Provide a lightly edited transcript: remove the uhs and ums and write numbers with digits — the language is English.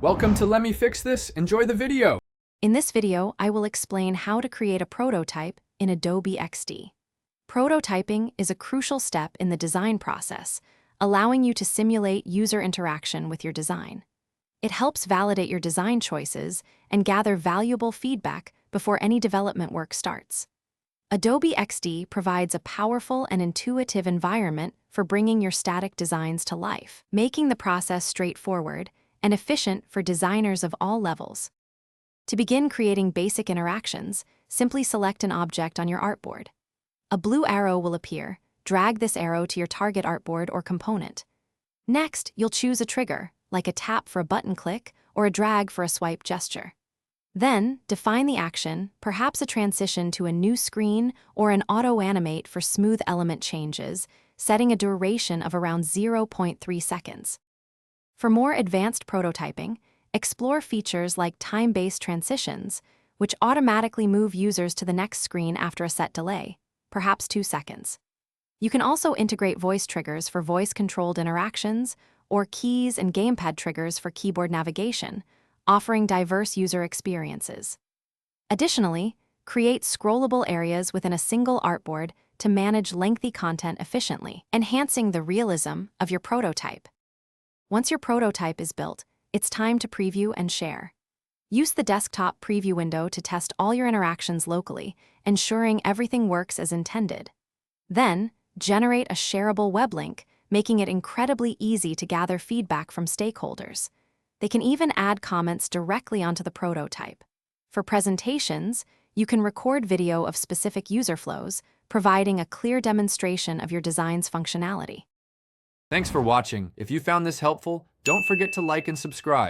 Welcome to Let Me Fix This. Enjoy the video. In this video, I will explain how to create a prototype in Adobe XD. Prototyping is a crucial step in the design process, allowing you to simulate user interaction with your design. It helps validate your design choices and gather valuable feedback before any development work starts. Adobe XD provides a powerful and intuitive environment for bringing your static designs to life, making the process straightforward and efficient for designers of all levels. To begin creating basic interactions, simply select an object on your artboard. A blue arrow will appear. Drag this arrow to your target artboard or component. Next, you'll choose a trigger, like a tap for a button click or a drag for a swipe gesture. Then, define the action, perhaps a transition to a new screen or an auto-animate for smooth element changes, setting a duration of around 0.3 seconds. For more advanced prototyping, explore features like time-based transitions, which automatically move users to the next screen after a set delay, perhaps 2 seconds. You can also integrate voice triggers for voice-controlled interactions or keys and gamepad triggers for keyboard navigation, offering diverse user experiences. Additionally, create scrollable areas within a single artboard to manage lengthy content efficiently, enhancing the realism of your prototype. Once your prototype is built, it's time to preview and share. Use the desktop preview window to test all your interactions locally, ensuring everything works as intended. Then, generate a shareable web link, making it incredibly easy to gather feedback from stakeholders. They can even add comments directly onto the prototype. For presentations, you can record video of specific user flows, providing a clear demonstration of your design's functionality. Thanks for watching. If you found this helpful, don't forget to like and subscribe.